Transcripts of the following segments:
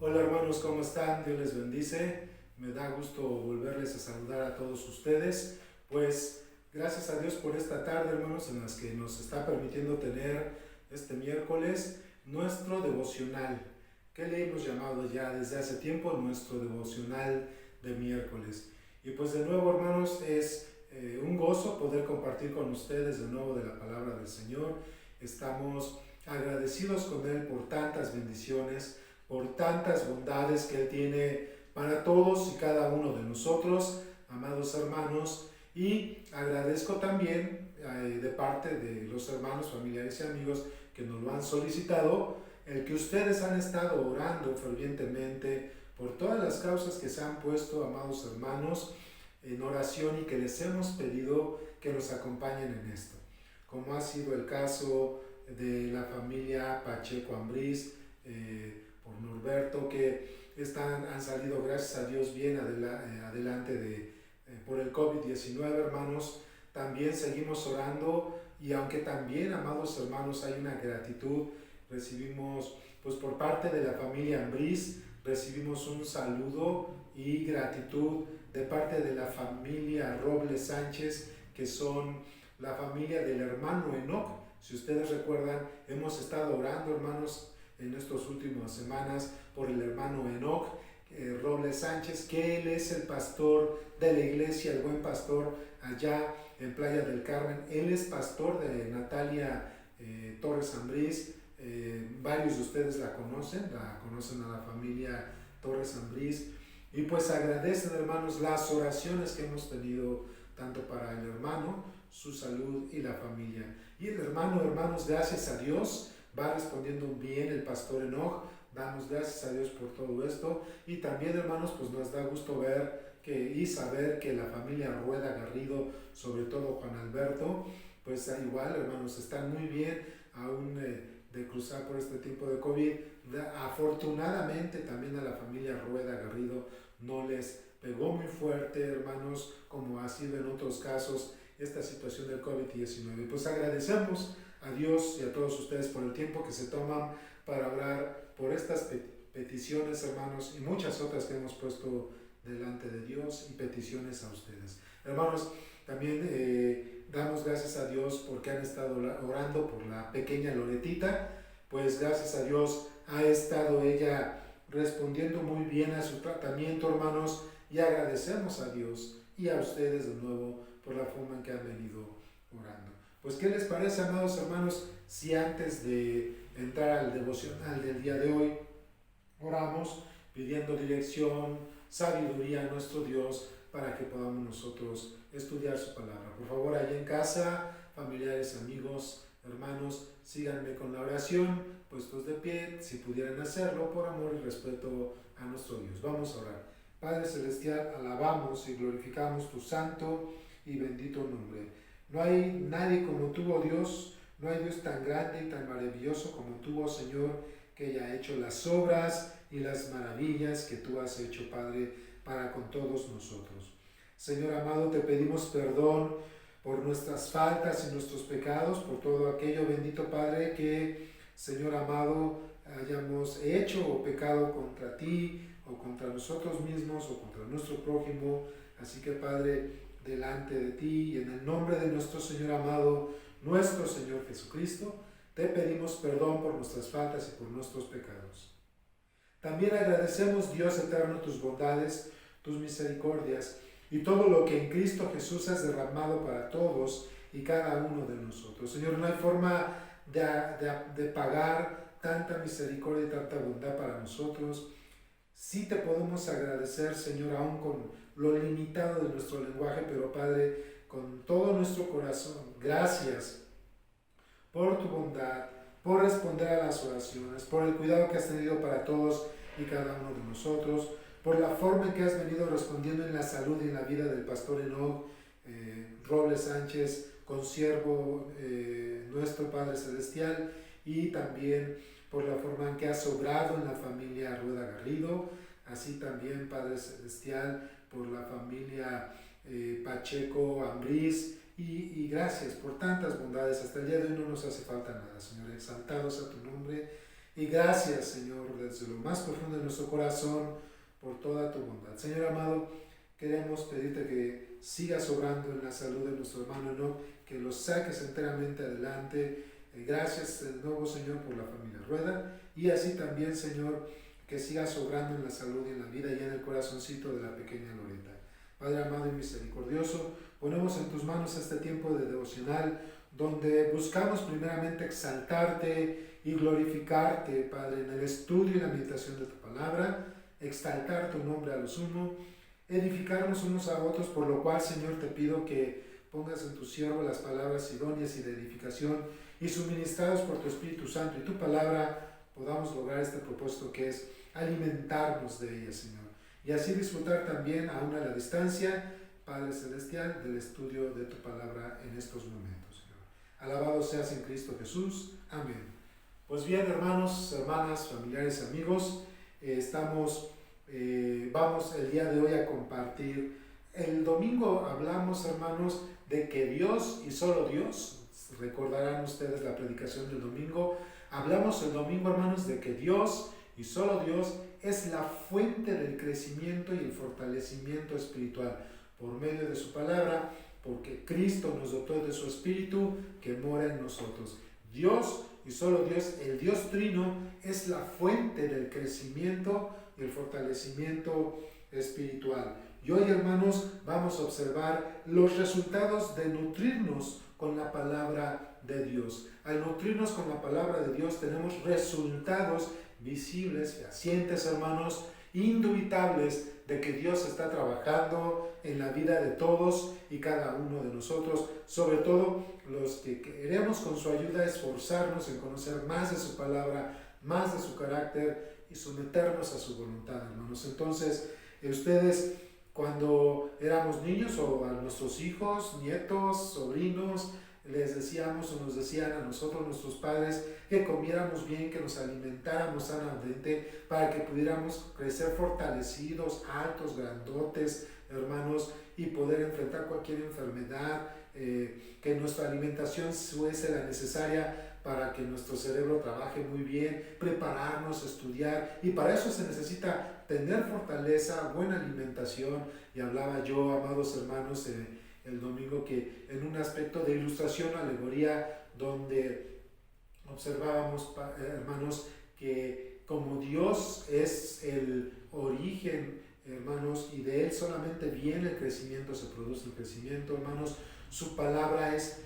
Hola hermanos, ¿cómo están? Dios les bendice. Me da gusto volverles a saludar a todos ustedes. Pues gracias a Dios por esta tarde, hermanos, en las que nos está permitiendo tener este miércoles nuestro devocional, que le hemos llamado ya desde hace tiempo nuestro devocional de miércoles. Y pues de nuevo, hermanos, es un gozo poder compartir con ustedes de nuevo de la palabra del Señor. Estamos agradecidos con Él por tantas bendiciones, por tantas bondades que Él tiene para todos y cada uno de nosotros, amados hermanos, y agradezco también de parte de los hermanos, familiares y amigos que nos lo han solicitado, el que ustedes han estado orando fervientemente por todas las causas que se han puesto, amados hermanos, en oración y que les hemos pedido que nos acompañen en esto, como ha sido el caso de la familia Pacheco Ambriz, por Norberto, que han salido, gracias a Dios, bien adelante por el COVID-19, hermanos. También seguimos orando y aunque también, amados hermanos, hay una gratitud, recibimos, pues por parte de la familia Ambriz, recibimos un saludo y gratitud de parte de la familia Robles Sánchez, que son la familia del hermano Enoch. Si ustedes recuerdan, hemos estado orando, hermanos, en estas últimas semanas por el hermano Enoch Robles Sánchez, que él es el pastor de la iglesia El Buen Pastor allá en Playa del Carmen. Él es pastor de Natalia Torres Ambriz. Varios de ustedes la conocen a la familia Torres Ambriz. Y pues agradecen, hermanos, las oraciones que hemos tenido tanto para el hermano, su salud y la familia. Y el hermano, hermanos, gracias a Dios, va respondiendo bien el pastor Enoch. Damos gracias a Dios por todo esto. Y también, hermanos, pues nos da gusto ver y saber que la familia Rueda Garrido, sobre todo Juan Alberto, pues igual, hermanos, están muy bien, aún de cruzar por este tiempo de COVID. Afortunadamente también a la familia Rueda Garrido no les pegó muy fuerte, hermanos, como ha sido en otros casos esta situación del COVID-19. Pues agradecemos a Dios y a todos ustedes por el tiempo que se toman para orar por estas peticiones, hermanos, y muchas otras que hemos puesto delante de Dios y peticiones a ustedes. Hermanos, también damos gracias a Dios porque han estado orando por la pequeña Loretita. Pues gracias a Dios ha estado ella respondiendo muy bien a su tratamiento, hermanos, y agradecemos a Dios y a ustedes de nuevo por la forma en que han venido orando. Pues, ¿qué les parece, amados hermanos, si antes de entrar al devocional del día de hoy, oramos pidiendo dirección, sabiduría a nuestro Dios para que podamos nosotros estudiar su palabra? Por favor, allá en casa, familiares, amigos, hermanos, síganme con la oración, puestos de pie, si pudieran hacerlo, por amor y respeto a nuestro Dios. Vamos a orar. Padre Celestial, alabamos y glorificamos tu santo y bendito nombre. No hay nadie como tú, oh Dios, no hay Dios tan grande y tan maravilloso como tú, oh Señor, que haya hecho las obras y las maravillas que tú has hecho, Padre, para con todos nosotros. Señor amado, te pedimos perdón por nuestras faltas y nuestros pecados, por todo aquello, bendito Padre, que, Señor amado, hayamos hecho o pecado contra ti, o contra nosotros mismos, o contra nuestro prójimo. Así que, Padre, delante de ti y en el nombre de nuestro Señor amado, nuestro Señor Jesucristo, te pedimos perdón por nuestras faltas y por nuestros pecados. También agradecemos, Dios eterno, tus bondades, tus misericordias y todo lo que en Cristo Jesús has derramado para todos y cada uno de nosotros. Señor, no hay forma de pagar tanta misericordia y tanta bondad para nosotros. Sí te podemos agradecer, Señor, aún con lo limitado de nuestro lenguaje, pero Padre, con todo nuestro corazón, gracias por tu bondad, por responder a las oraciones, por el cuidado que has tenido para todos y cada uno de nosotros, por la forma en que has venido respondiendo en la salud y en la vida del pastor Enoch Robles Sánchez, consiervo nuestro Padre Celestial, y también por la forma en que has obrado en la familia Rueda Garrido, así también, Padre Celestial, por la familia Pacheco Ambriz, y gracias por tantas bondades. Hasta el día de hoy no nos hace falta nada, Señor. Exaltados a tu nombre, Y gracias, Señor, desde lo más profundo de nuestro corazón por toda tu bondad. Señor amado, queremos pedirte que sigas obrando en la salud de nuestro hermano Enoch, que lo saques enteramente adelante. Gracias de nuevo, Señor, por la familia Rueda. Y así también, Señor, que sigas obrando en la salud y en la vida y en el corazoncito de la pequeña Loreta. Padre amado y misericordioso, ponemos en tus manos este tiempo de devocional donde buscamos primeramente exaltarte y glorificarte, Padre, en el estudio y la meditación de tu palabra, exaltar tu nombre a lo sumo, edificarnos unos a otros, por lo cual, Señor, te pido que pongas en tu siervo las palabras idóneas y de edificación y suministrados por tu Espíritu Santo y tu palabra, podamos lograr este propósito que es alimentarnos de ella, Señor, y así disfrutar también, aún a la distancia, Padre Celestial, del estudio de tu palabra en estos momentos, Señor. Alabado seas en Cristo Jesús. Amén. Pues bien, hermanos, hermanas, familiares, amigos, vamos el día de hoy a compartir. El domingo hablamos, hermanos, de que Dios y solo Dios, recordarán ustedes la predicación del domingo, hablamos el domingo, hermanos, de que Dios y solo Dios es la fuente del crecimiento y el fortalecimiento espiritual por medio de su palabra, porque Cristo nos dotó de su Espíritu que mora en nosotros. Dios y solo Dios, el Dios Trino, es la fuente del crecimiento y el fortalecimiento espiritual. Y hoy, hermanos, vamos a observar los resultados de nutrirnos con la palabra de Dios. Al nutrirnos con la palabra de Dios tenemos resultados visibles, fehacientes, hermanos, indubitables de que Dios está trabajando en la vida de todos y cada uno de nosotros, sobre todo los que queremos con su ayuda esforzarnos en conocer más de su palabra, más de su carácter y someternos a su voluntad, hermanos. Entonces, ustedes cuando éramos niños o a nuestros hijos, nietos, sobrinos, les decíamos o nos decían a nosotros, nuestros padres, que comiéramos bien, que nos alimentáramos sanamente para que pudiéramos crecer fortalecidos, altos, grandotes, hermanos, y poder enfrentar cualquier enfermedad, que nuestra alimentación fuese la necesaria para que nuestro cerebro trabaje muy bien, prepararnos, estudiar, y para eso se necesita tener fortaleza, buena alimentación. Y hablaba yo, amados hermanos, el domingo, que en un aspecto de ilustración, alegoría, donde observábamos, hermanos, que como Dios es el origen, hermanos, y de Él solamente viene el crecimiento, se produce el crecimiento, hermanos, su palabra es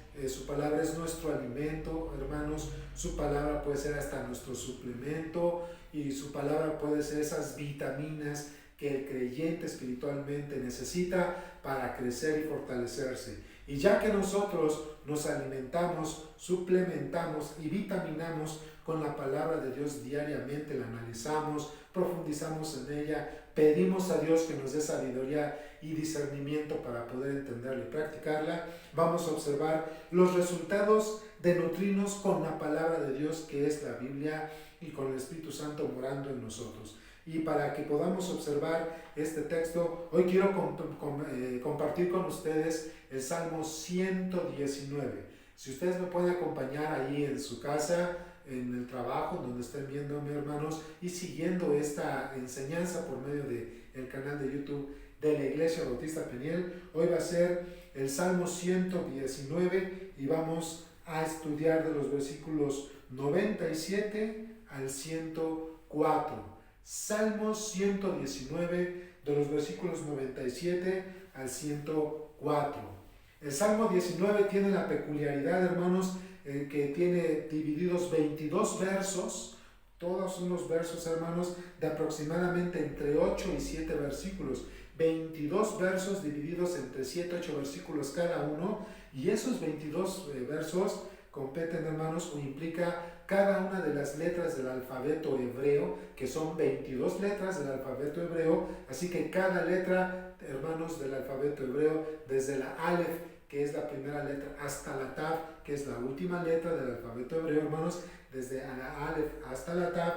nuestro alimento, hermanos, su palabra puede ser hasta nuestro suplemento, y su palabra puede ser esas vitaminas que el creyente espiritualmente necesita para crecer y fortalecerse. Y ya que nosotros nos alimentamos, suplementamos y vitaminamos con la palabra de Dios diariamente, la analizamos, profundizamos en ella, pedimos a Dios que nos dé sabiduría y discernimiento para poder entenderla y practicarla, vamos a observar los resultados de nutrirnos con la palabra de Dios, que es la Biblia, y con el Espíritu Santo morando en nosotros. Y para que podamos observar este texto, hoy quiero compartir con ustedes el Salmo 119. Si ustedes me pueden acompañar ahí en su casa, en el trabajo, donde estén viéndome, hermanos, y siguiendo esta enseñanza por medio del canal de YouTube de la Iglesia Bautista Peniel, hoy va a ser el Salmo 119 y vamos a estudiar de los versículos 97 al 104. Salmo 119, de los versículos 97 al 104. El Salmo 19 tiene la peculiaridad, hermanos, que tiene divididos 22 versos, todos unos versos, hermanos, de aproximadamente entre 8 y 7 versículos. 22 versos divididos entre 7, 8 versículos cada uno, y esos 22 versos competen, hermanos, o implica cada una de las letras del alfabeto hebreo, que son 22 letras del alfabeto hebreo, así que cada letra, hermanos, del alfabeto hebreo, desde la Aleph, que es la primera letra, hasta la Tav, que es la última letra del alfabeto hebreo, hermanos, desde la Aleph hasta la Tav,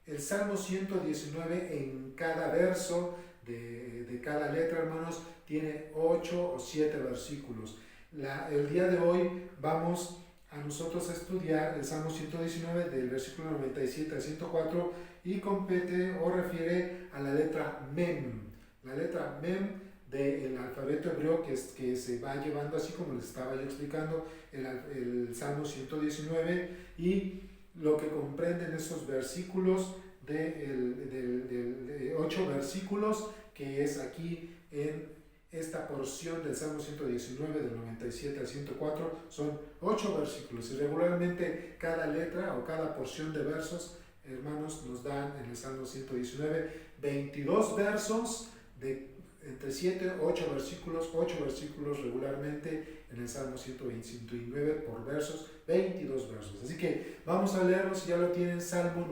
el Salmo 119 en cada verso de cada letra, hermanos, tiene 8 o 7 versículos. El día de hoy vamos a nosotros estudiar el Salmo 119 del versículo 97 al 104 y compete o refiere a la letra Mem. La letra Mem del alfabeto hebreo que se va llevando, así como les estaba yo explicando, el Salmo 119 y lo que comprenden esos versículos de 8 versículos que es aquí en esta porción del Salmo 119 del 97 al 104. Son 8 versículos y regularmente cada letra o cada porción de versos, hermanos, nos dan en el Salmo 119 22 versos de entre 7 y 8 versículos regularmente en el Salmo 129 por versos, 22 versos. Así que vamos a leerlos, si ya lo tienen, Salmo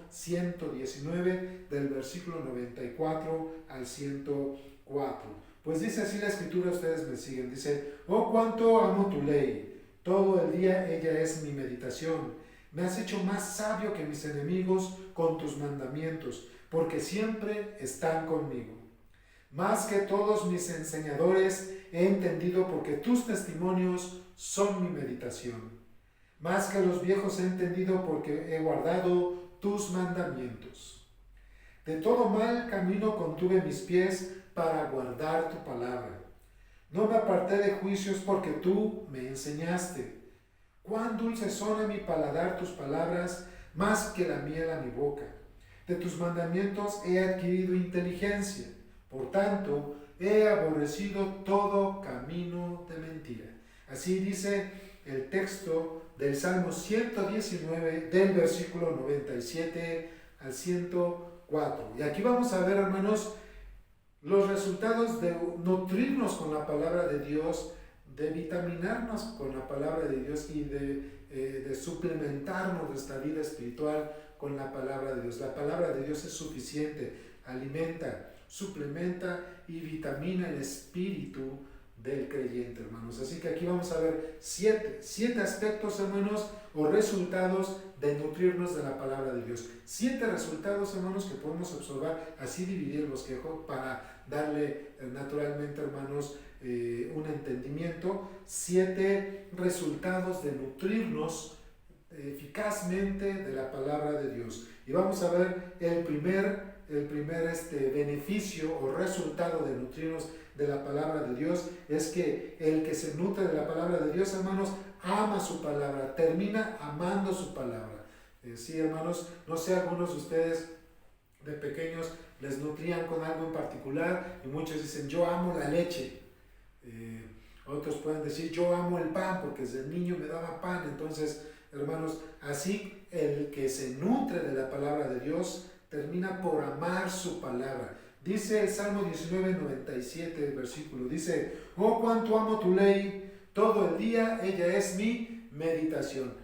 119 del versículo 94 al 104. Pues dice así la escritura, ustedes me siguen, dice: oh, cuánto amo tu ley, todo el día ella es mi meditación. Me has hecho más sabio que mis enemigos con tus mandamientos, porque siempre están conmigo. Más que todos mis enseñadores he entendido, porque tus testimonios son mi meditación. Más que los viejos he entendido, porque he guardado tus mandamientos. De todo mal camino contuve mis pies para guardar tu palabra. No me aparté de juicios, porque tú me enseñaste. Cuán dulces son a mi paladar tus palabras, más que la miel a mi boca. De tus mandamientos he adquirido inteligencia. Por tanto, he aborrecido todo camino de mentira. Así dice el texto del Salmo 119, del versículo 97 al 104. Y aquí vamos a ver, hermanos, los resultados de nutrirnos con la palabra de Dios, de vitaminarnos con la palabra de Dios y de suplementarnos nuestra vida espiritual con la palabra de Dios. La palabra de Dios es suficiente, alimenta, suplementa y vitamina el espíritu del creyente, hermanos. Así que aquí vamos a ver siete aspectos, hermanos, o resultados de nutrirnos de la palabra de Dios. 7 resultados, hermanos, que podemos observar, así dividir el bosquejo para darle naturalmente, hermanos, un entendimiento. 7 resultados de nutrirnos eficazmente de la palabra de Dios. Y vamos a ver el primer beneficio o resultado de nutrirnos de la palabra de Dios es que el que se nutre de la palabra de Dios, hermanos, ama su palabra, termina amando su palabra. Sí, hermanos, no sé, algunos de ustedes de pequeños les nutrían con algo en particular y muchos dicen: yo amo la leche. Otros pueden decir: yo amo el pan, porque desde niño me daba pan. Entonces, hermanos, así el que se nutre de la palabra de Dios termina por amar su palabra. Dice el Salmo 19, 97, el versículo, dice: oh, cuánto amo tu ley, todo el día ella es mi meditación.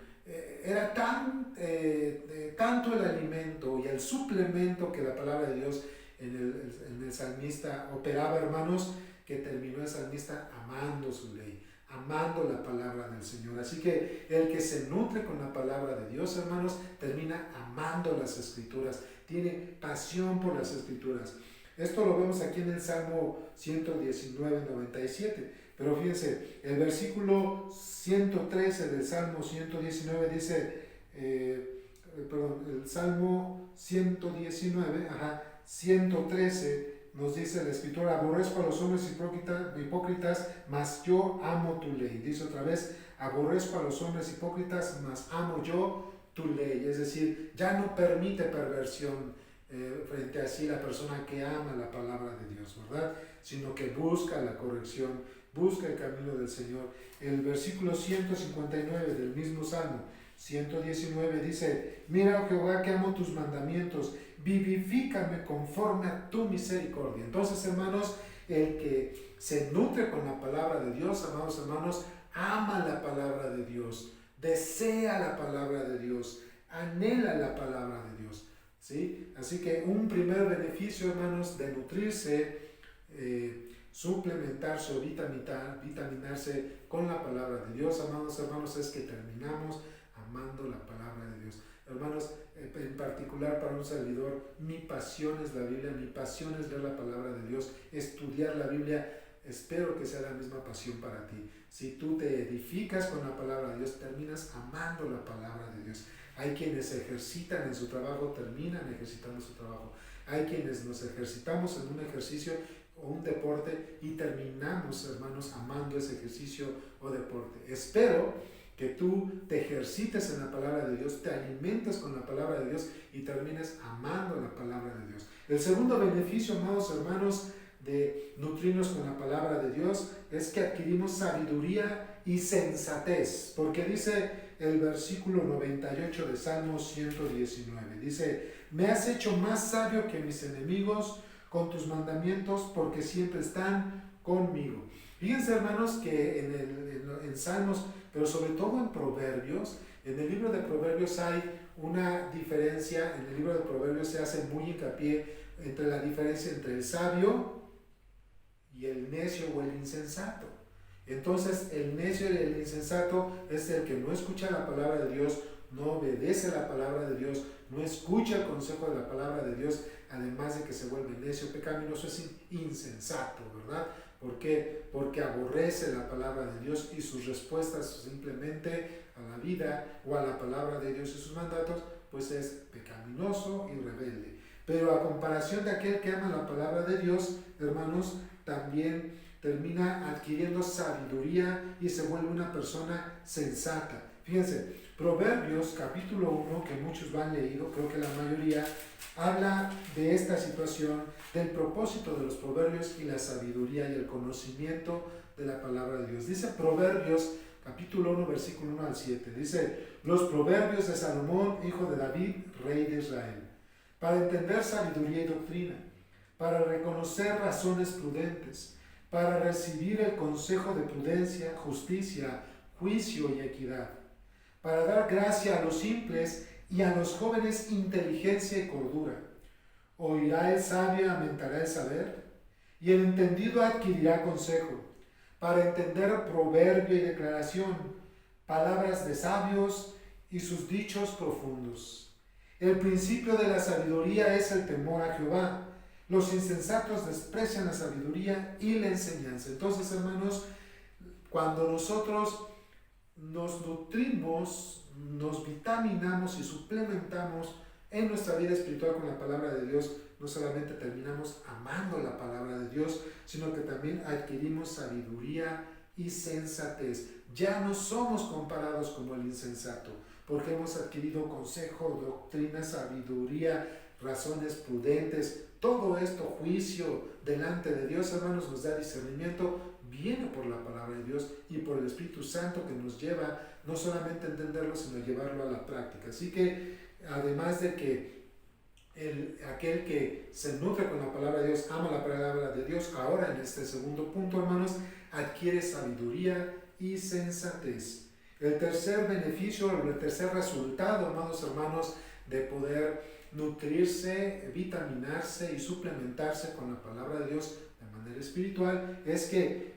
Era tanto el alimento y el suplemento que la palabra de Dios en el salmista operaba, hermanos, que terminó el salmista amando su ley, amando la palabra del Señor. Así que el que se nutre con la palabra de Dios, hermanos, termina amando las Escrituras, tiene pasión por las Escrituras. Esto lo vemos aquí en el Salmo 119, 97. Pero fíjense, el versículo 113 del Salmo 119 dice, el Salmo 119, 113 nos dice la Escritura: aborrezco a los hombres hipócritas, mas yo amo tu ley. Dice otra vez: aborrezco a los hombres hipócritas, mas amo yo tu ley. Es decir, ya no permite perversión frente a sí la persona que ama la palabra de Dios, ¿verdad? Sino que busca la corrección, busca el camino del Señor. El versículo 159 del mismo Salmo 119 dice: mira, oh Jehová, que amo tus mandamientos, vivifícame conforme a tu misericordia. Entonces, hermanos, el que se nutre con la palabra de Dios, amados hermanos, ama la palabra de Dios, desea la palabra de Dios, anhela la palabra de Dios, ¿sí? Así que un primer beneficio, hermanos, de nutrirse, suplementarse o vitaminarse con la palabra de Dios, amados hermanos, es que terminamos amando la palabra de Dios. Hermanos, en particular para un servidor, mi pasión es la Biblia, mi pasión es leer la palabra de Dios, estudiar la Biblia. espero que sea la misma pasión para ti. Si tú te edificas con la palabra de Dios, terminas amando la palabra de Dios. Hay quienes se ejercitan en su trabajo, terminan ejercitando su trabajo. Hay quienes nos ejercitamos en un ejercicio o un deporte y terminamos, hermanos, amando ese ejercicio o deporte. Espero que tú te ejercites en la palabra de Dios, te alimentes con la palabra de Dios y termines amando la palabra de Dios. El segundo beneficio, amados hermanos, de nutrirnos con la palabra de Dios es que adquirimos sabiduría y sensatez, porque dice el versículo 98 de Salmo 119, dice: me has hecho más sabio que mis enemigos con tus mandamientos, porque siempre están conmigo. Fíjense, hermanos, que en Salmos, pero sobre todo en Proverbios, en el libro de Proverbios hay una diferencia. En el libro de Proverbios se hace muy hincapié entre la diferencia entre el sabio y el necio o el insensato. Entonces, el necio y el insensato es el que no escucha la palabra de Dios, no obedece la palabra de Dios, no escucha el consejo de la palabra de Dios, además de que se vuelve necio, pecaminoso, es insensato, ¿verdad? ¿Por qué? Porque aborrece la palabra de Dios y sus respuestas simplemente a la vida o a la palabra de Dios y sus mandatos, pues es pecaminoso y rebelde. Pero a comparación de aquel que ama la palabra de Dios, hermanos, también termina adquiriendo sabiduría y se vuelve una persona sensata. Fíjense, Proverbios capítulo 1, que muchos lo han leído, creo que la mayoría, habla de esta situación, del propósito de los proverbios y la sabiduría y el conocimiento de la palabra de Dios. Dice Proverbios capítulo 1, versículo 1 al 7, dice: los proverbios de Salomón, hijo de David, rey de Israel, para entender sabiduría y doctrina, para reconocer razones prudentes, para recibir el consejo de prudencia, justicia, juicio y equidad, para dar gracia a los simples y a los jóvenes inteligencia y cordura. Oirá el sabio, aumentará el saber, y el entendido adquirirá consejo, para entender proverbio y declaración, palabras de sabios y sus dichos profundos. El principio de la sabiduría es el temor a Jehová. Los insensatos desprecian la sabiduría y la enseñanza. Entonces, hermanos, cuando nosotros nos nutrimos, nos vitaminamos y suplementamos en nuestra vida espiritual con la palabra de Dios, no solamente terminamos amando la palabra de Dios, sino que también adquirimos sabiduría y sensatez. Ya no somos comparados como el insensato, porque hemos adquirido consejo, doctrina, sabiduría, razones prudentes. Todo esto, juicio delante de Dios, hermanos, nos da discernimiento, viene por la palabra de Dios y por el Espíritu Santo, que nos lleva no solamente a entenderlo, sino a llevarlo a la práctica. Así que, además de que aquel que se nutre con la palabra de Dios, ama la palabra de Dios, ahora en este segundo punto, hermanos, adquiere sabiduría y sensatez. El tercer beneficio, el tercer resultado, amados hermanos, de poder nutrirse, vitaminarse y suplementarse con la palabra de Dios de manera espiritual, es que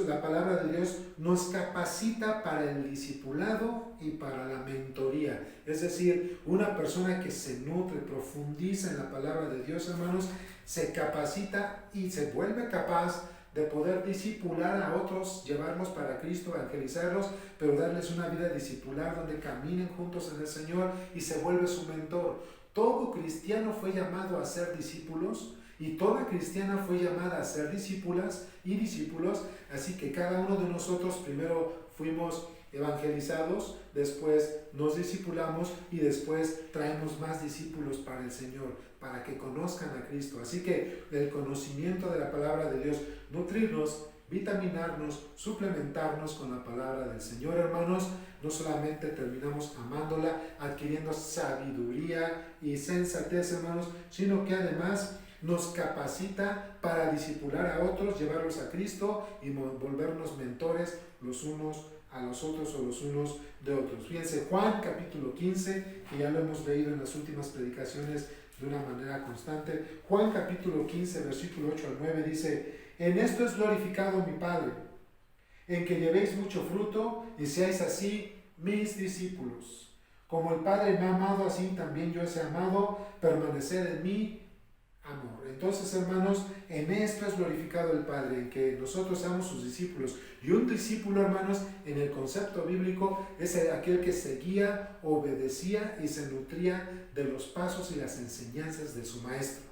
la palabra de Dios nos capacita para el discipulado y para la mentoría. Es decir, una persona que se nutre, profundiza en la palabra de Dios, hermanos, se capacita y se vuelve capaz de poder discipular a otros, llevarlos para Cristo, evangelizarlos, pero darles una vida discipular donde caminen juntos en el Señor y se vuelve su mentor. Todo cristiano fue llamado a ser discípulos y toda cristiana fue llamada a ser discípulas y discípulos, así que cada uno de nosotros primero fuimos evangelizados, después nos discipulamos y después traemos más discípulos para el Señor, para que conozcan a Cristo. Así que el conocimiento de la palabra de Dios, nutrirnos, vitaminarnos, suplementarnos con la palabra del Señor, hermanos, no solamente terminamos amándola, adquiriendo sabiduría y sensatez, hermanos, sino que además nos capacita para discipular a otros, llevarlos a Cristo y volvernos mentores los unos a los otros o los unos de otros. Fíjense, Juan capítulo 15, que ya lo hemos leído en las últimas predicaciones de una manera constante. Juan capítulo 15, versículo 8 al 9 dice: en esto es glorificado mi Padre, en que llevéis mucho fruto y seáis así mis discípulos. Como el Padre me ha amado, así también yo os he amado. Permaneced en mí amor. Entonces, hermanos, en esto es glorificado el Padre, en que nosotros seamos sus discípulos. Y un discípulo, hermanos, en el concepto bíblico es aquel que seguía, obedecía y se nutría de los pasos y las enseñanzas de su maestro,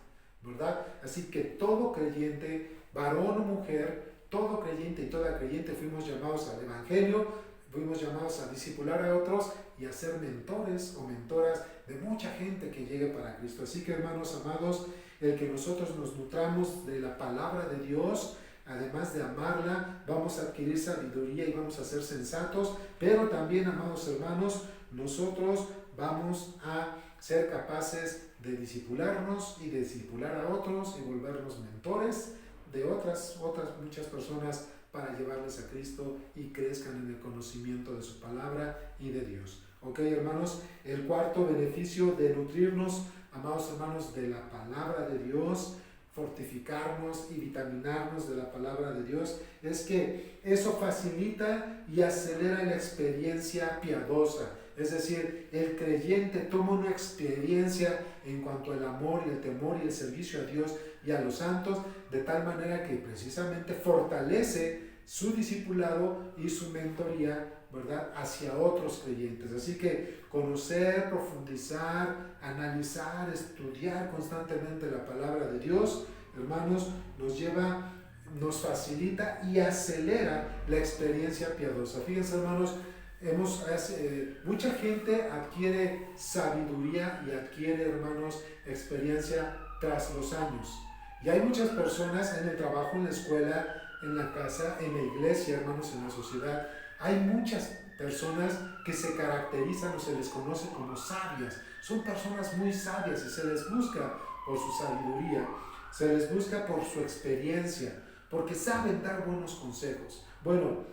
¿verdad? Así que todo creyente, varón o mujer, todo creyente y toda creyente fuimos llamados al Evangelio, fuimos llamados a discipular a otros y a ser mentores o mentoras de mucha gente que llegue para Cristo. Así que, hermanos amados, el que nosotros nos nutramos de la palabra de Dios, además de amarla, vamos a adquirir sabiduría y vamos a ser sensatos, pero también, amados hermanos, nosotros vamos a ser capaces de discipularnos y de discipular a otros y volvernos mentores de otras muchas personas para llevarles a Cristo y crezcan en el conocimiento de su palabra y de Dios. Ok, hermanos, el cuarto beneficio de nutrirnos, amados hermanos, de la palabra de Dios, fortificarnos y vitaminarnos de la palabra de Dios, es que eso facilita y acelera la experiencia piadosa. Es decir, el creyente toma una experiencia en cuanto al amor y el temor y el servicio a Dios y a los santos, de tal manera que precisamente fortalece su discipulado y su mentoría, ¿verdad?, hacia otros creyentes. Así que conocer, profundizar, analizar, estudiar constantemente la palabra de Dios, hermanos, nos facilita y acelera la experiencia piadosa. Fíjense, hermanos, mucha gente adquiere sabiduría y adquiere, hermanos, experiencia tras los años. Y hay muchas personas en el trabajo, en la escuela, en la casa, en la iglesia, hermanos, en la sociedad. Hay muchas personas que se caracterizan o se les conoce como sabias. Son personas muy sabias y se les busca por su sabiduría, se les busca por su experiencia, porque saben dar buenos consejos. Bueno,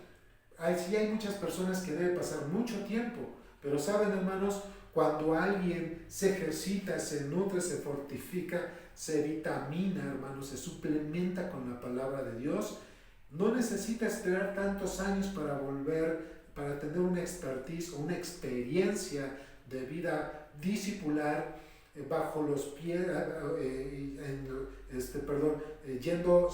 sí hay muchas personas que deben pasar mucho tiempo, pero saben, hermanos, cuando alguien se ejercita, se nutre, se fortifica, se vitamina, hermanos, se suplementa con la palabra de Dios, no necesita esperar tantos años para tener una expertise o una experiencia de vida discipular bajo los pies,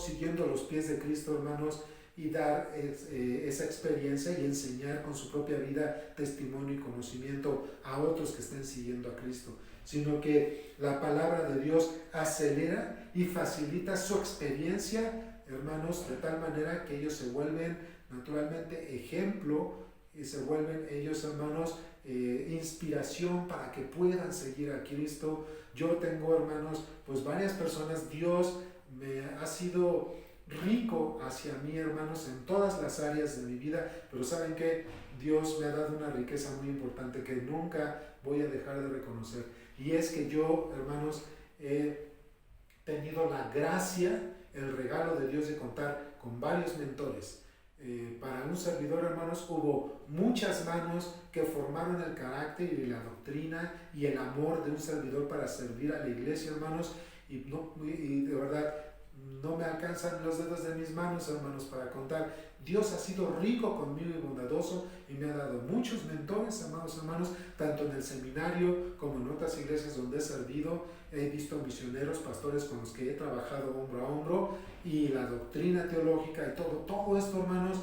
siguiendo los pies de Cristo, hermanos, y dar esa experiencia y enseñar con su propia vida testimonio y conocimiento a otros que estén siguiendo a Cristo, sino que la palabra de Dios acelera y facilita su experiencia, hermanos, de tal manera que ellos se vuelven naturalmente ejemplo y se vuelven ellos, hermanos, inspiración para que puedan seguir a Cristo. Yo tengo, hermanos, pues varias personas, Dios me ha sido rico hacia mí, hermanos, en todas las áreas de mi vida, pero ¿saben qué? Dios me ha dado una riqueza muy importante que nunca voy a dejar de reconocer, y es que yo, hermanos, he tenido la gracia, el regalo de Dios de contar con varios mentores. Para un servidor, hermanos, hubo muchas manos que formaron el carácter y la doctrina y el amor de un servidor para servir a la iglesia, hermanos, y de verdad no me alcanzan los dedos de mis manos, hermanos, para contar. Dios ha sido rico conmigo y bondadoso y me ha dado muchos mentores, amados hermanos, tanto en el seminario como en otras iglesias donde he servido. He visto misioneros, pastores con los que he trabajado hombro a hombro, y la doctrina teológica y todo esto, hermanos,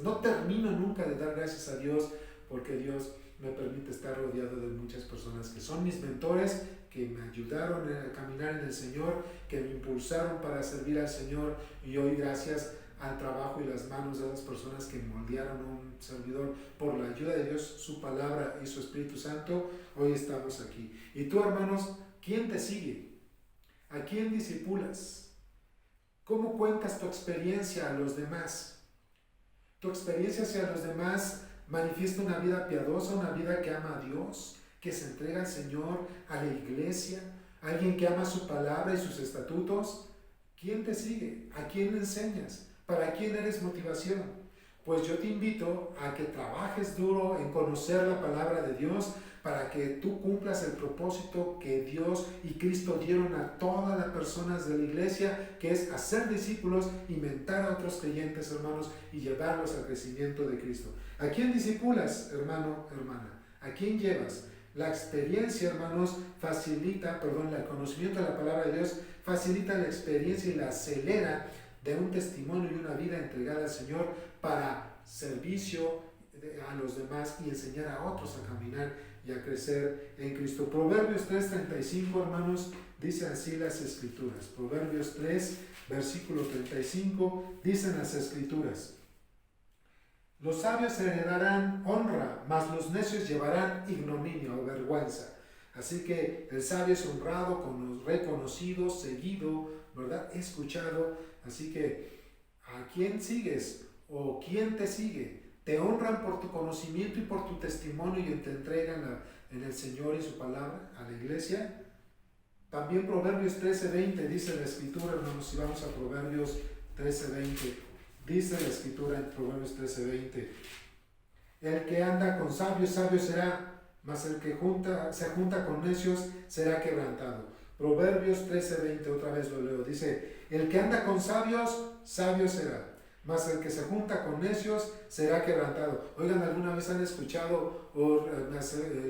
no termino nunca de dar gracias a Dios, porque Dios me permite estar rodeado de muchas personas que son mis mentores, que me ayudaron a caminar en el Señor, que me impulsaron para servir al Señor, y hoy, gracias al trabajo y las manos de esas personas que moldearon a un servidor por la ayuda de Dios, su palabra y su Espíritu Santo, hoy estamos aquí. Y tú, hermanos, ¿quién te sigue? ¿A quién discipulas? ¿Cómo cuentas tu experiencia a los demás? ¿Tu experiencia hacia los demás manifiesta una vida piadosa, una vida que ama a Dios, que se entrega al Señor, a la iglesia, alguien que ama su palabra y sus estatutos? ¿Quién te sigue? ¿A quién le enseñas? ¿Para quién eres motivación? Pues yo te invito a que trabajes duro en conocer la palabra de Dios, para que tú cumplas el propósito que Dios y Cristo dieron a todas las personas de la iglesia, que es hacer discípulos, inventar a otros creyentes, hermanos, y llevarlos al crecimiento de Cristo. ¿A quién discipulas, hermano, hermana? ¿A quién llevas? La experiencia, hermanos, el conocimiento de la palabra de Dios facilita la experiencia y la acelera de un testimonio y una vida entregada al Señor para servicio a los demás y enseñar a otros a caminar y a crecer en Cristo. Proverbios 3:35, hermanos, dice así las Escrituras. Proverbios 3, versículo 35, dicen las Escrituras: los sabios heredarán honra, mas los necios llevarán ignominia o vergüenza. Así que el sabio es honrado, reconocido, seguido, ¿verdad? Escuchado. Así que, ¿a quién sigues? ¿O quién te sigue? Te honran por tu conocimiento y por tu testimonio y te entregan en el Señor y su palabra a la iglesia. También Proverbios 13:20 dice la Escritura, hermanos, si vamos a Proverbios 13:20, dice la Escritura en Proverbios 13:20: el que anda con sabios, sabio será, mas el que se junta con necios será quebrantado. Proverbios 13:20, otra vez lo leo, dice: el que anda con sabios, sabio será, mas el que se junta con necios será quebrantado. Oigan, ¿alguna vez han escuchado, o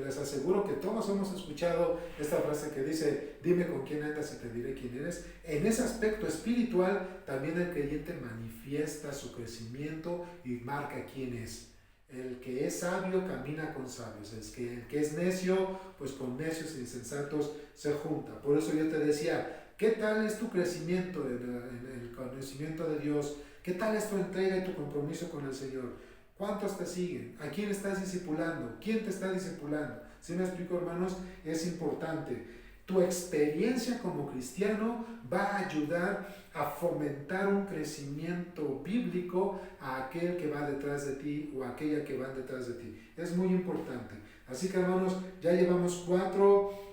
les aseguro que todos hemos escuchado esta frase que dice: dime con quién andas y te diré quién eres? En ese aspecto espiritual, también el creyente manifiesta su crecimiento y marca quién es. El que es sabio camina con sabios, el que es necio, pues con necios e insensatos se junta. Por eso yo te decía, ¿qué tal es tu crecimiento en el conocimiento de Dios? ¿Qué tal es tu entrega y tu compromiso con el Señor? ¿Cuántos te siguen? ¿A quién estás discipulando? ¿Quién te está discipulando? ¿Sí me explico, hermanos? Es importante. Tu experiencia como cristiano va a ayudar a fomentar un crecimiento bíblico a aquel que va detrás de ti o a aquella que va detrás de ti. Es muy importante. Así que, hermanos, ya llevamos 4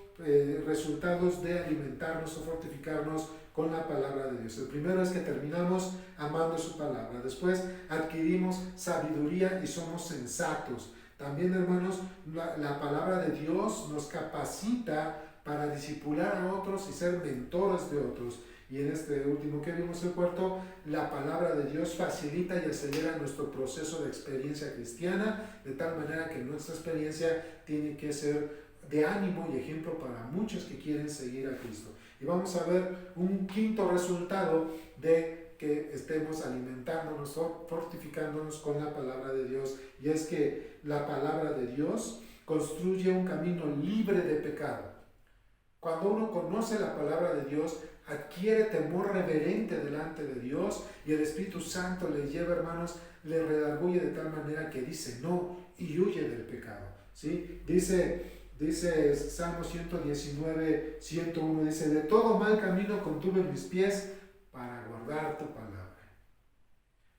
resultados de alimentarnos o fortificarnos con la palabra de Dios. El primero es que terminamos amando su palabra. Después adquirimos sabiduría y somos sensatos. También, hermanos, la palabra de Dios nos capacita para discipular a otros y ser mentores de otros. Y en este último que vimos, el cuarto, la palabra de Dios facilita y acelera nuestro proceso de experiencia cristiana, de tal manera que nuestra experiencia tiene que ser de ánimo y ejemplo para muchos que quieren seguir a Cristo. Y vamos a ver un quinto resultado de que estemos alimentándonos o fortificándonos con la palabra de Dios, y es que la palabra de Dios construye un camino libre de pecado. Cuando uno conoce la palabra de Dios, adquiere temor reverente delante de Dios, y el Espíritu Santo le lleva, hermanos, le redarguye de tal manera que dice no y huye del pecado. ¿Sí? Dice Salmo 119, 101, dice: de todo mal camino contuve mis pies para guardar tu palabra.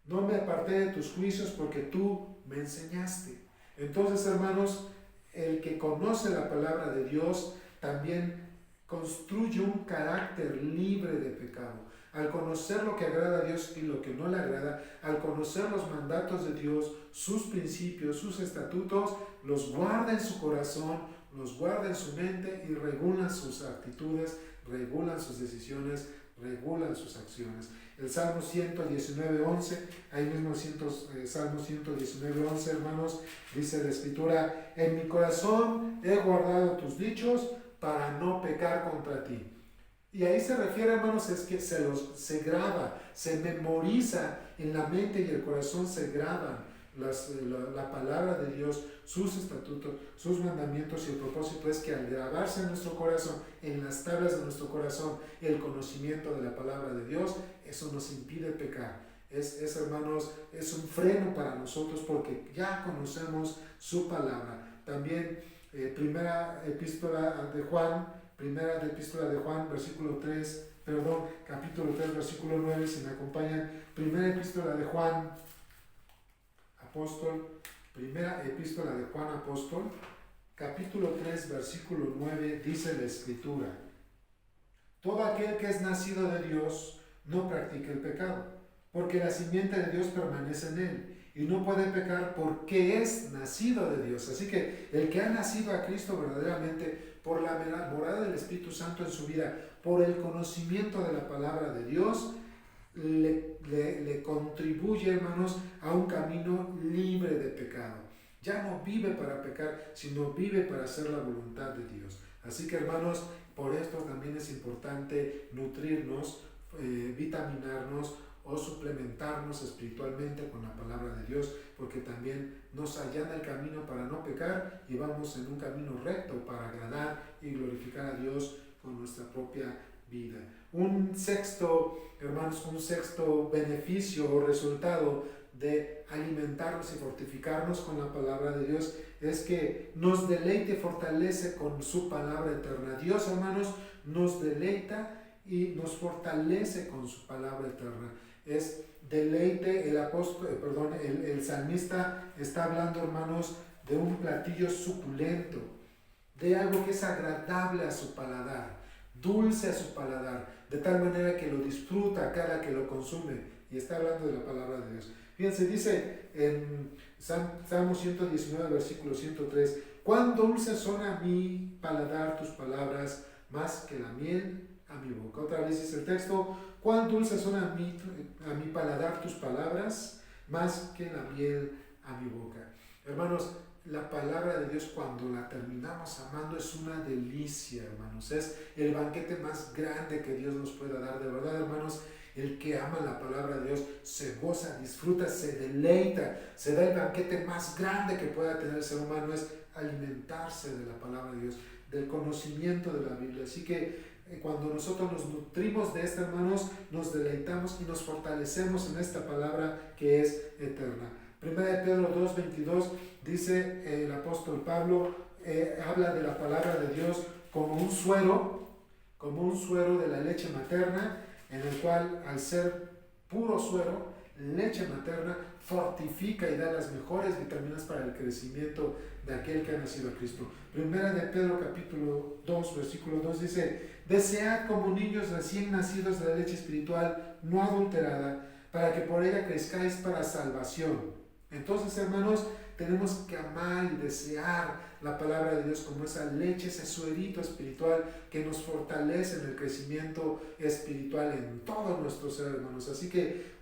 No me aparté de tus juicios porque tú me enseñaste. Entonces, hermanos, el que conoce la palabra de Dios también construye un carácter libre de pecado. Al conocer lo que agrada a Dios y lo que no le agrada, al conocer los mandatos de Dios, sus principios, sus estatutos, los guarda en su corazón, los guarda en su mente y regulan sus actitudes, regulan sus decisiones, regulan sus acciones. El Salmo 119:11, ahí mismo Salmo 119:11, hermanos, dice la Escritura: en mi corazón he guardado tus dichos para no pecar contra ti. Y ahí se refiere, hermanos, es que se graba, se memoriza en la mente y el corazón, se graban la palabra de Dios, sus estatutos, sus mandamientos, y el propósito es que al grabarse en nuestro corazón, en las tablas de nuestro corazón, el conocimiento de la palabra de Dios, eso nos impide pecar. Hermanos, es un freno para nosotros porque ya conocemos su palabra. También primera epístola de Juan, capítulo 3, versículo 9, si me acompañan. Primera epístola de Juan apóstol, capítulo 3, versículo 9, dice la Escritura: todo aquel que es nacido de Dios no practica el pecado, porque la simiente de Dios permanece en él, y no puede pecar porque es nacido de Dios. Así que el que ha nacido a Cristo verdaderamente, por la morada del Espíritu Santo en su vida, por el conocimiento de la palabra de Dios, le contribuye, hermanos, a un camino libre de pecado. Ya no vive para pecar, sino vive para hacer la voluntad de Dios. Así que, hermanos, por esto también es importante nutrirnos, vitaminarnos o suplementarnos espiritualmente con la palabra de Dios, porque también nos allana el camino para no pecar y vamos en un camino recto para agradar y glorificar a Dios con nuestra propia vida. Un sexto, hermanos, un sexto beneficio o resultado de alimentarnos y fortificarnos con la palabra de Dios es que nos deleite y fortalece con su palabra eterna. Dios, hermanos, nos deleita y nos fortalece con su palabra eterna. Es deleite, el salmista está hablando, hermanos, de un platillo suculento, de algo que es agradable a su paladar, dulce a su paladar, de tal manera que lo disfruta cada que lo consume. Y está hablando de la palabra de Dios. Fíjense, dice en Salmo 119, versículo 103, cuán dulces son a mi paladar tus palabras, más que la miel a mi boca. Otra vez dice el texto, cuán dulces son a mi paladar tus palabras, más que la miel a mi boca. Hermanos, la palabra de Dios, cuando la terminamos amando, es una delicia, hermanos. Es el banquete más grande que Dios nos pueda dar. De verdad, hermanos, el que ama la palabra de Dios se goza, disfruta, se deleita, se da el banquete más grande que pueda tener el ser humano, es alimentarse de la palabra de Dios, del conocimiento de la Biblia. Así que cuando nosotros nos nutrimos de esta, hermanos, nos deleitamos y nos fortalecemos en esta palabra que es eterna. Primera de Pedro 2:22 dice el apóstol Pablo, habla de la palabra de Dios como un suero de la leche materna, en el cual, al ser puro suero, leche materna, fortifica y da las mejores vitaminas para el crecimiento de aquel que ha nacido a Cristo. Primera de Pedro capítulo 2, versículo 2 dice, desead como niños recién nacidos de la leche espiritual no adulterada, para que por ella crezcáis para salvación. Entonces, hermanos, tenemos que amar y desear la palabra de Dios como esa leche, ese suerito espiritual que nos fortalece en el crecimiento espiritual en todo nuestro ser, hermanos. Así que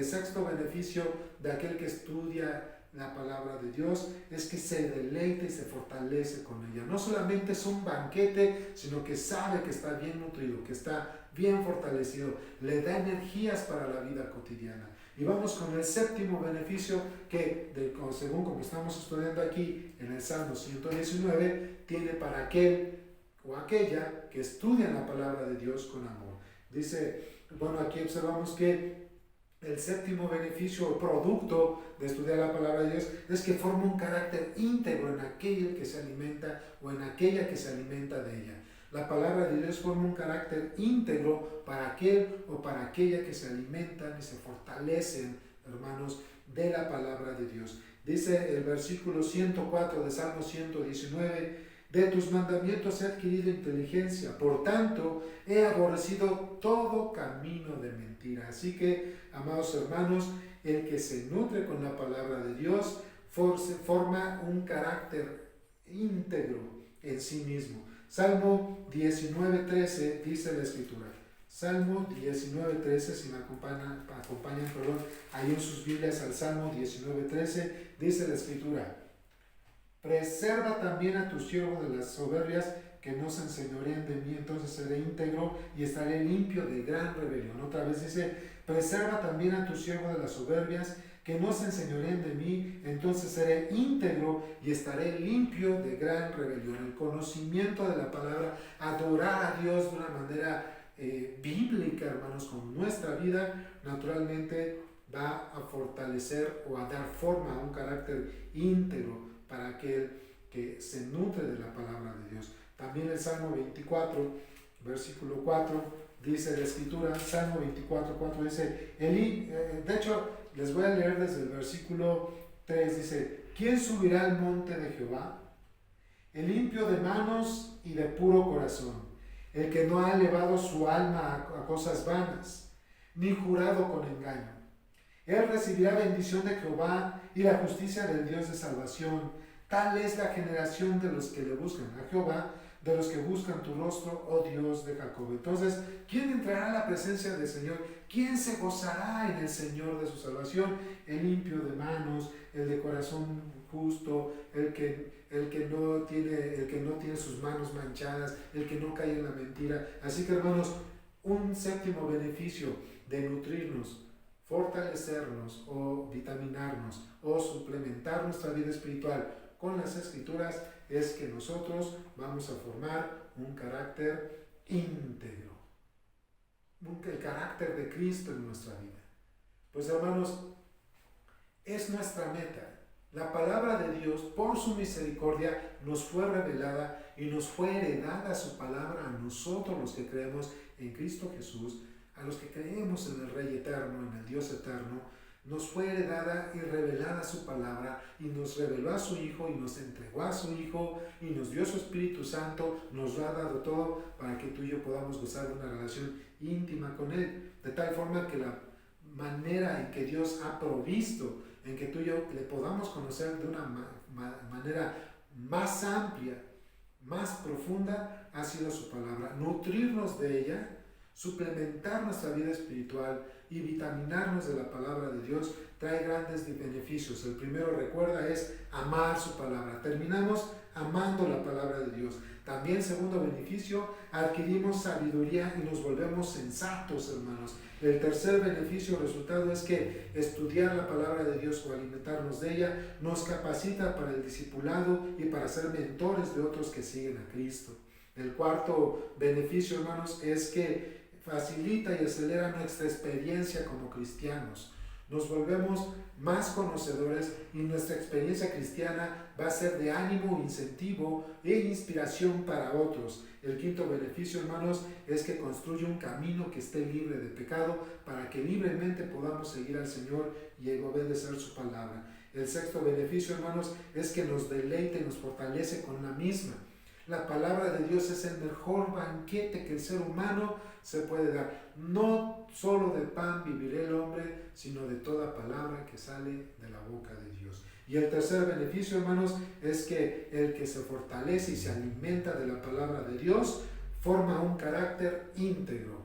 sexto beneficio de aquel que estudia la palabra de Dios es que se deleita y se fortalece con ella. No solamente es un banquete, sino que sabe que está bien nutrido, que está bien fortalecido, le da energías para la vida cotidiana. Y vamos con el séptimo beneficio que, según como estamos estudiando aquí en el Salmo 119, tiene para aquel o aquella que estudia la palabra de Dios con amor. Dice, bueno, aquí observamos que el séptimo beneficio o producto de estudiar la palabra de Dios es que forma un carácter íntegro en aquel que se alimenta o en aquella que se alimenta de ella. La palabra de Dios forma un carácter íntegro para aquel o para aquella que se alimentan y se fortalecen, hermanos, de la palabra de Dios. Dice el versículo 104 de Salmo 119, de tus mandamientos he adquirido inteligencia, por tanto he aborrecido todo camino de mentira. Así que, amados hermanos, el que se nutre con la palabra de Dios forma un carácter íntegro en sí mismo. Salmo 19:13 dice la Escritura. Salmo 19:13, si me acompañan, ahí en sus Biblias al Salmo 19:13, dice la Escritura. Preserva también a tu siervo de las soberbias, que no se enseñoreen de mí, entonces seré íntegro y estaré limpio de gran rebelión. Otra vez dice, preserva también a tu siervo de las soberbias, que no se enseñoreen de mí, entonces seré íntegro y estaré limpio de gran rebelión. El conocimiento de la palabra, adorar a Dios de una manera bíblica, hermanos, con nuestra vida, naturalmente va a fortalecer o a dar forma a un carácter íntegro para aquel que se nutre de la palabra de Dios. También el Salmo 24, versículo 4, dice la Escritura, Salmo 24, 4 dice, de hecho, les voy a leer desde el versículo 3, dice, ¿quién subirá al monte de Jehová? El limpio de manos y de puro corazón, el que no ha elevado su alma a cosas vanas, ni jurado con engaño. Él recibirá bendición de Jehová y la justicia del Dios de salvación. Tal es la generación de los que le buscan a Jehová, de los que buscan tu rostro, oh Dios de Jacob. Entonces, ¿quién entrará a la presencia del Señor? ¿Quién se gozará en el Señor de su salvación? El limpio de manos, el de corazón justo, el que no tiene sus manos manchadas, el que no cae en la mentira. Así que, hermanos, un séptimo beneficio de nutrirnos, fortalecernos o vitaminarnos o suplementar nuestra vida espiritual con las Escrituras es que nosotros vamos a formar un carácter íntegro, el carácter de Cristo en nuestra vida. Pues, hermanos, es nuestra meta. La palabra de Dios, por su misericordia, nos fue revelada y nos fue heredada su palabra a nosotros los que creemos en Cristo Jesús, a los que creemos en el Rey eterno, en el Dios eterno. Nos fue heredada y revelada su palabra y nos reveló a su Hijo y nos entregó a su Hijo y nos dio su Espíritu Santo, nos lo ha dado todo para que tú y yo podamos gozar de una relación íntima con Él, de tal forma que la manera en que Dios ha provisto, en que tú y yo le podamos conocer de una manera más amplia, más profunda, ha sido su palabra. Nutrirnos de ella, suplementar nuestra vida espiritual y vitaminarnos de la palabra de Dios trae grandes beneficios. El primero, recuerda, es amar su palabra. Terminamos amando la palabra de Dios. También, segundo beneficio, adquirimos sabiduría y nos volvemos sensatos, hermanos. El tercer beneficio, resultado, es que estudiar la palabra de Dios o alimentarnos de ella nos capacita para el discipulado y para ser mentores de otros que siguen a Cristo. El cuarto beneficio, hermanos, es que facilita y acelera nuestra experiencia como cristianos. Nos volvemos más conocedores y nuestra experiencia cristiana va a ser de ánimo, incentivo e inspiración para otros. El quinto beneficio, hermanos, es que construye un camino que esté libre de pecado para que libremente podamos seguir al Señor y obedecer su palabra. El sexto beneficio, hermanos, es que nos deleita y nos fortalece con la misma. La palabra de Dios es el mejor banquete que el ser humano se puede dar. No solo de pan vivirá el hombre, sino de toda palabra que sale de la boca de Dios. Y el tercer beneficio, hermanos, es que el que se fortalece y se alimenta de la palabra de Dios forma un carácter íntegro.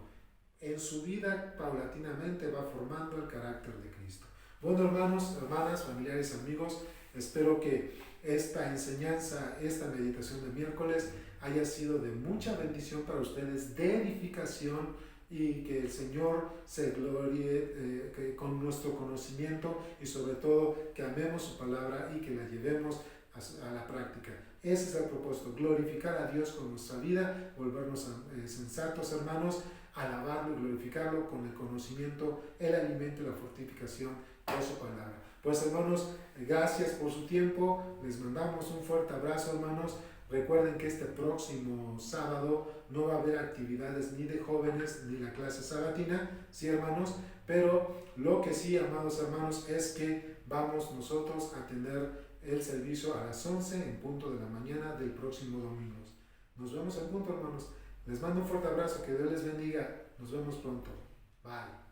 En su vida, paulatinamente, va formando el carácter de Cristo. Bueno, hermanos, hermanas, familiares, amigos, espero que esta enseñanza, esta meditación de miércoles haya sido de mucha bendición para ustedes, de edificación, y que el Señor se gloríe con nuestro conocimiento y sobre todo que amemos su palabra y que la llevemos a la práctica. Ese es el propósito, glorificar a Dios con nuestra vida, volvernos sensatos, hermanos, alabarlo y glorificarlo con el conocimiento, el alimento y la fortificación de su palabra. Pues, hermanos, gracias por su tiempo, les mandamos un fuerte abrazo, hermanos. Recuerden que este próximo sábado no va a haber actividades ni de jóvenes ni la clase sabatina, sí, hermanos, pero lo que sí, amados hermanos, es que vamos nosotros a tener el servicio a las 11 en punto de la mañana del próximo domingo. Nos vemos en punto, hermanos. Les mando un fuerte abrazo, que Dios les bendiga. Nos vemos pronto. Bye.